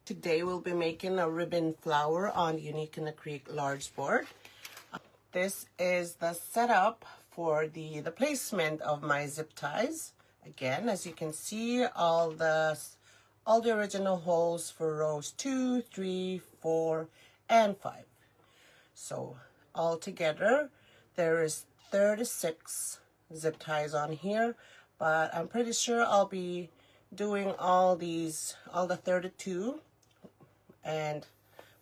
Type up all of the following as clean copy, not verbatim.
Today we'll be making a ribbon flower on Unique in the Creek large board. This is the setup for the placement of my zip ties. Again, as you can see, all the original holes for rows 2, 3, 4, and 5. So altogether, there is 36 zip ties on here, but I'm pretty sure I'll be doing all the 32, and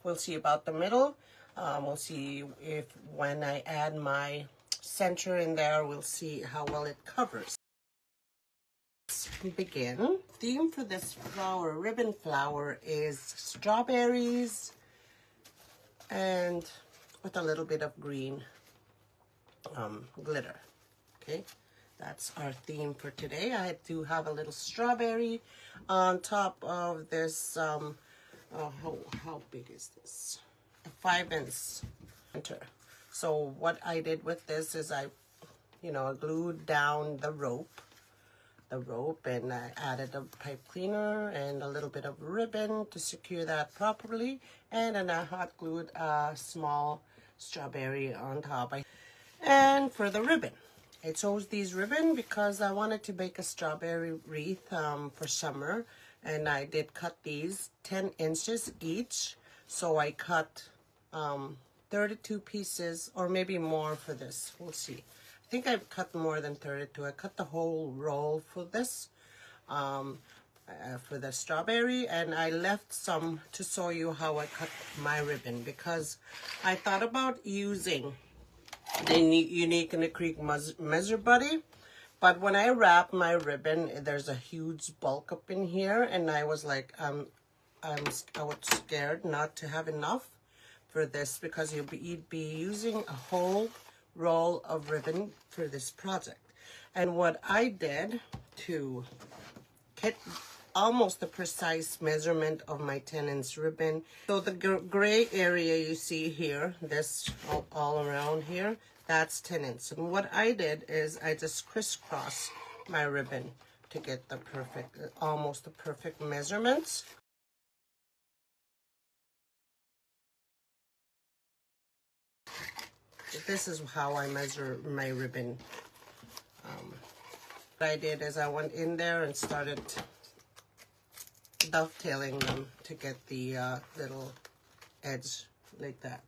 we'll see about the middle. We'll see if when I add my center in there, we'll see how well it covers. Let's begin. Theme for this flower, ribbon flower, is strawberries and with a little bit of green glitter. Okay, that's our theme for today. I do have a little strawberry on top of this. How big is this? A 5-inch center. So what I did with this is I glued down the rope, and I added a pipe cleaner and a little bit of ribbon to secure that properly, and then I hot glued a small strawberry on top. And for the ribbon, I chose these ribbon because I wanted to make a strawberry wreath for summer, and I did cut these 10 inches each. So I cut 32 pieces, or maybe more for this. We'll see. I think I've cut more than 32. I cut the whole roll for this, for the strawberry, and I left some to show you how I cut my ribbon, because I thought about using the Unique in the Creek measure buddy, but when I wrap my ribbon, there's a huge bulk up in here, and I was like, I was scared not to have enough for this, because you'd be using a whole roll of ribbon for this project. And what I did to get almost the precise measurement of my 10-inch ribbon, so the gray area you see here, this all around here, that's 10 inches. And what I did is I just crisscross my ribbon to get the perfect, almost the perfect measurements. This is how I measure my ribbon. What I did is I went in there and started dovetailing them to get the little edge like that.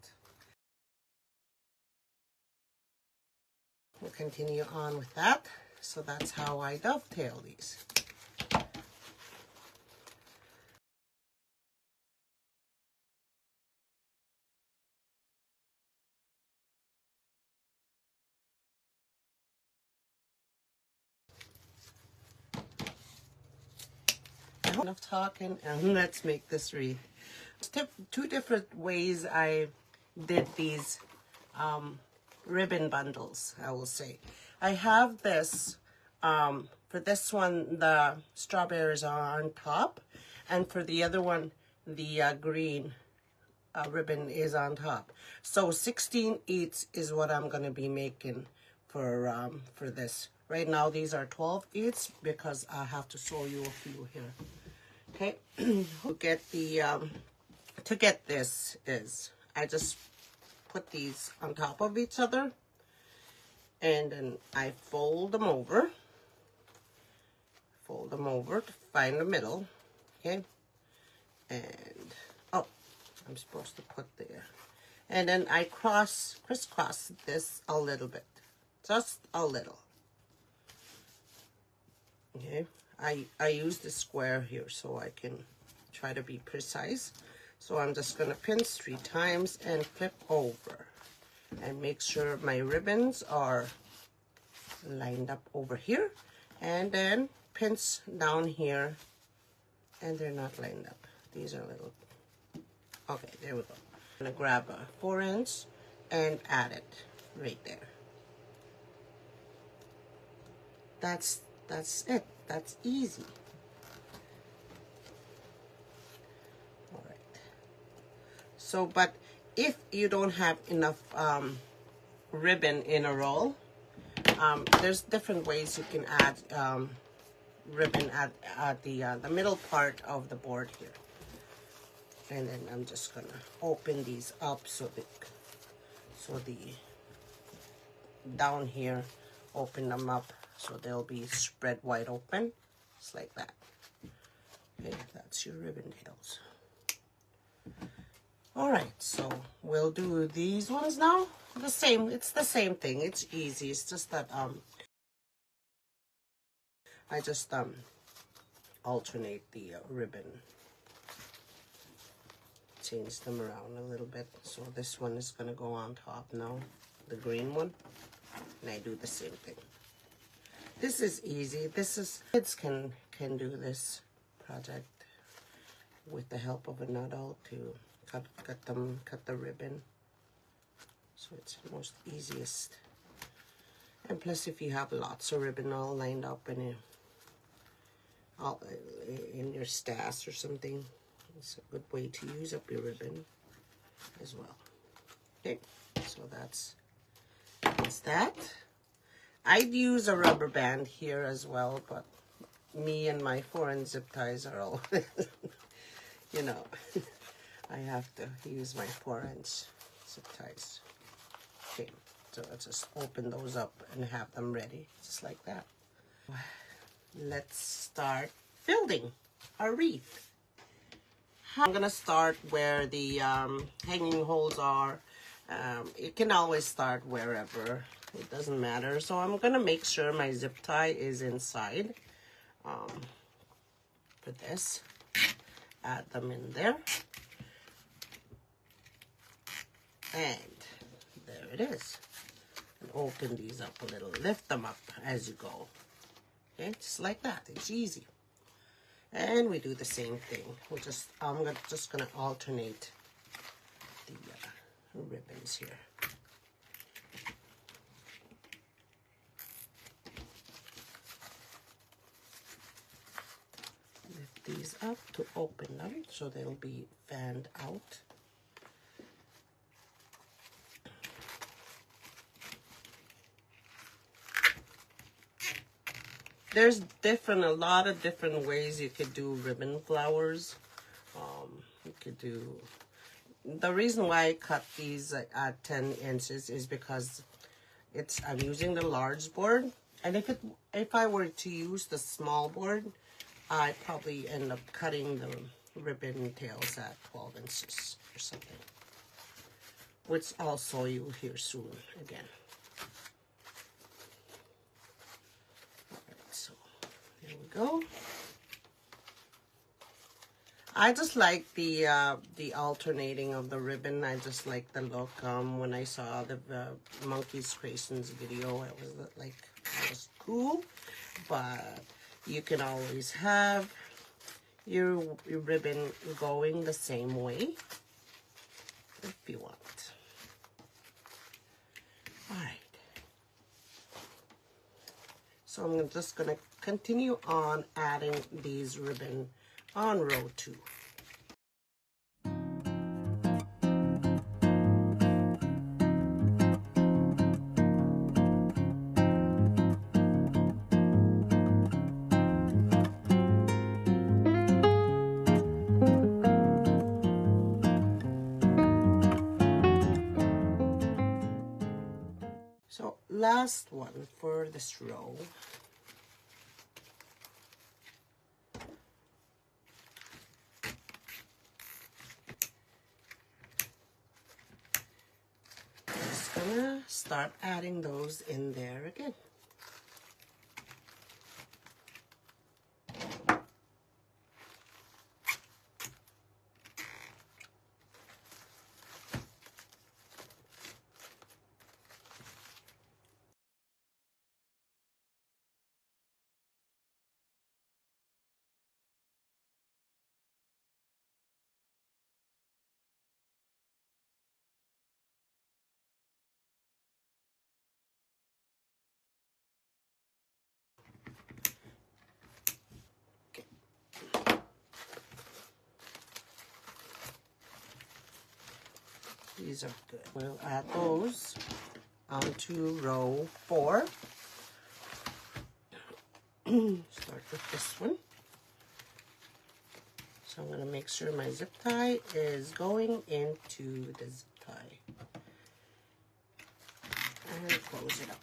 We'll continue on with that. So that's how I dovetail these. Enough talking, and let's make this wreath. Two different ways I did these ribbon bundles, I will say. I have this, for this one, the strawberries are on top, and for the other one, the green ribbon is on top. So 16/8 is what I'm going to be making for this. Right now, these are 12/8 because I have to show you a few here. Okay, to get this is I just put these on top of each other, and then I fold them over to find the middle. Okay, and I'm supposed to put there, and then I crisscross this a little bit, just a little. Okay, I use the square here so I can try to be precise. So I'm just going to pinch 3 times and flip over and make sure my ribbons are lined up over here, and then pinch down here, and they're not lined up. These are a little, okay, there we go. I'm going to grab a 4-inch and add it right there. That's it. That's easy. All right. So, but if you don't have enough ribbon in a roll, there's different ways you can add ribbon at the middle part of the board here. And then I'm just gonna open these up so the down here, open them up so they'll be spread wide open, just like that. Okay, that's your ribbon tails. All right, so we'll do these ones now. The same, it's the same thing. It's easy. It's just that I just alternate the ribbon, change them around a little bit. So this one is gonna go on top now, the green one, and I do the same thing. This is easy. This is, kids can do this project with the help of an adult to cut the ribbon. So it's the most easiest. And plus, if you have lots of ribbon all lined up in your stash or something, it's a good way to use up your ribbon as well. Okay, so that's that. I'd use a rubber band here as well, but me and my 4-inch zip ties are all, you know, I have to use my 4-inch zip ties. Okay, so let's just open those up and have them ready, just like that. Let's start building our wreath. I'm gonna start where the hanging holes are. It can always start wherever, it doesn't matter. So I'm gonna make sure my zip tie is inside. For this, add them in there, and there it is. And open these up a little, lift them up as you go. Okay, just like that. It's easy. And we do the same thing. I'm just gonna alternate the ribbons here. Lift these up to open them so they'll be fanned out. There's a lot of different ways you could do ribbon flowers. You could do, the reason why I cut these at 10 inches is because I'm using the large board. And if I were to use the small board, I'd probably end up cutting the ribbon tails at 12 inches or something, which I'll show you here soon again. Go. I just like the alternating of the ribbon. I just like the look. When I saw the Monkey's Creations video, it was like, it was cool. But you can always have your ribbon going the same way if you want. All right. So I'm just going to continue on adding these ribbon on row 2. So last one for this row. Gonna start adding those in there again. These are good. We'll add those onto row 4. Start with this one. So So I'm going to make sure my zip tie is going into the zip tie. And close it up.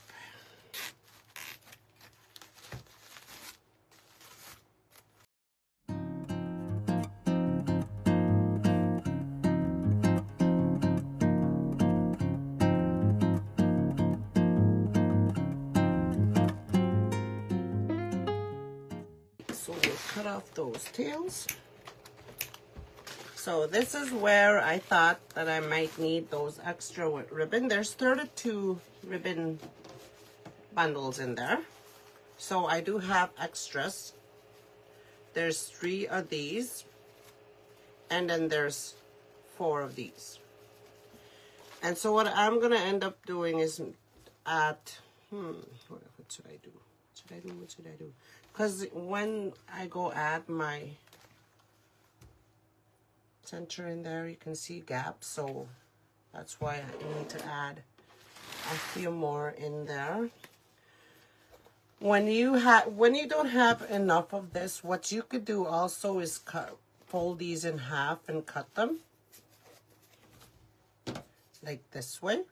So we'll cut off those tails. So this is where I thought that I might need those extra ribbon. There's 32 ribbon bundles in there. So I do have extras. There's 3 of these. And then there's 4 of these. And so what I'm going to end up doing is what should I do? What should I do? Because when I go add my center in there, you can see gaps, so that's why I need to add a few more in there. When you don't have enough of this, what you could do also is fold these in half and cut them like this way.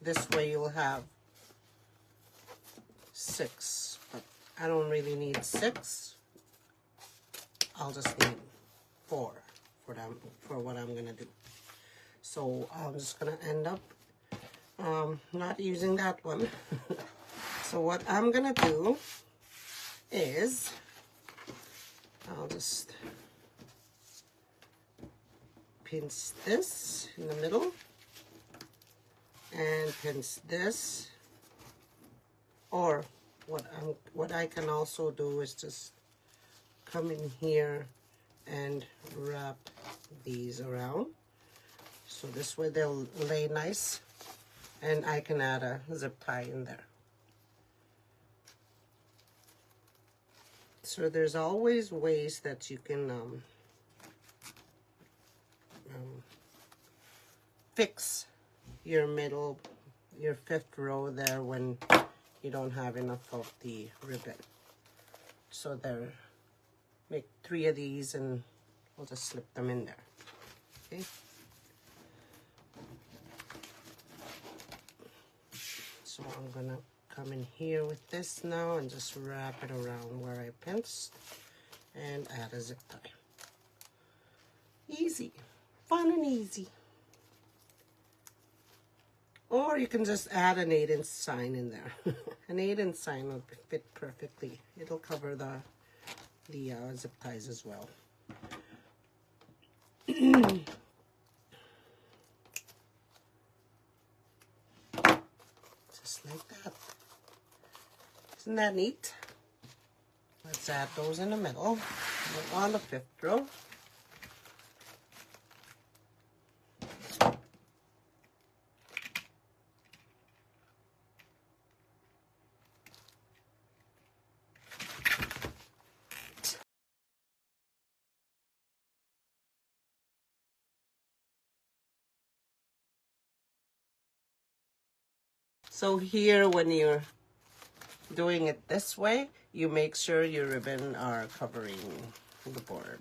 This way you'll have 6, but I don't really need 6. I'll just need 4 for what I'm gonna do. So I'm just gonna end up not using that one. So what I'm gonna do is I'll just pinch this in the middle and pinch this. Or what I can also do is just come in here and wrap these around. So this way they'll lay nice, and I can add a zip tie in there. So there's always ways that you can fix your your 5th row there when you don't have enough of the ribbon. So there, make 3 of these and we'll just slip them in there. Okay. So I'm gonna come in here with this now and just wrap it around where I pinched and add a zip tie. Easy, fun and easy. Or you can just add an 8-inch sign in there. An 8-inch sign will fit perfectly. It'll cover the zip ties as well. Just like that. Isn't that neat? Let's add those in the middle. We're on the 5th row. So here, when you're doing it this way, you make sure your ribbon are covering the board.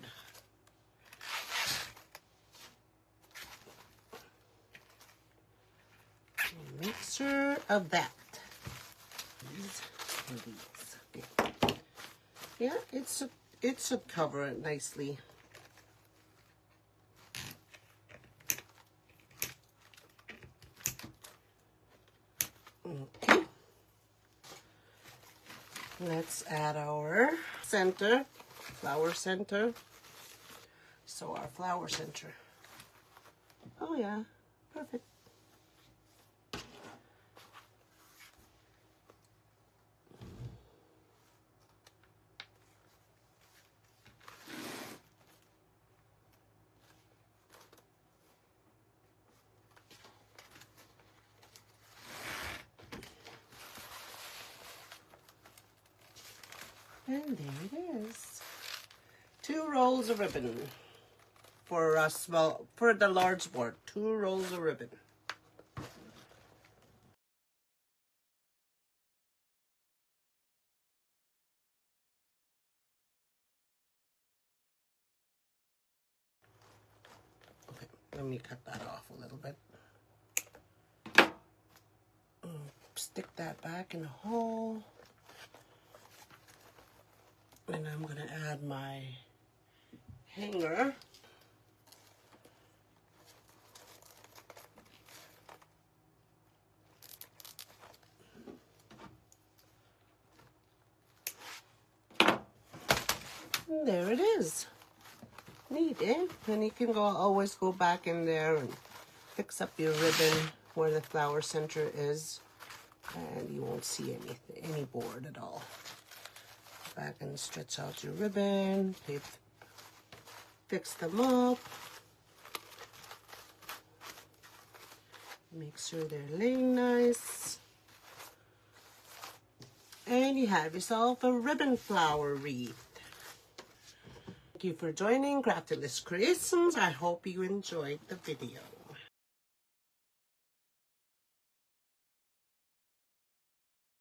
Make sure of that. Okay. Yeah, it should cover it nicely. Okay. Let's add our center, flower center. So our flower center. Oh yeah, perfect. And there it is. 2 rolls of ribbon for the large board. 2 rolls of ribbon. Let me cut that off a little bit. Stick that back in the hole. And I'm going to add my hanger. And there it is. Neat, eh? And you can always go back in there and fix up your ribbon where the flower center is, and you won't see any board at all. Go back and stretch out your ribbon, fix them up, make sure they're laying nice, and you have yourself a ribbon flower wreath. Thank you for joining Crafty Liz CreeAtions. I hope you enjoyed the video.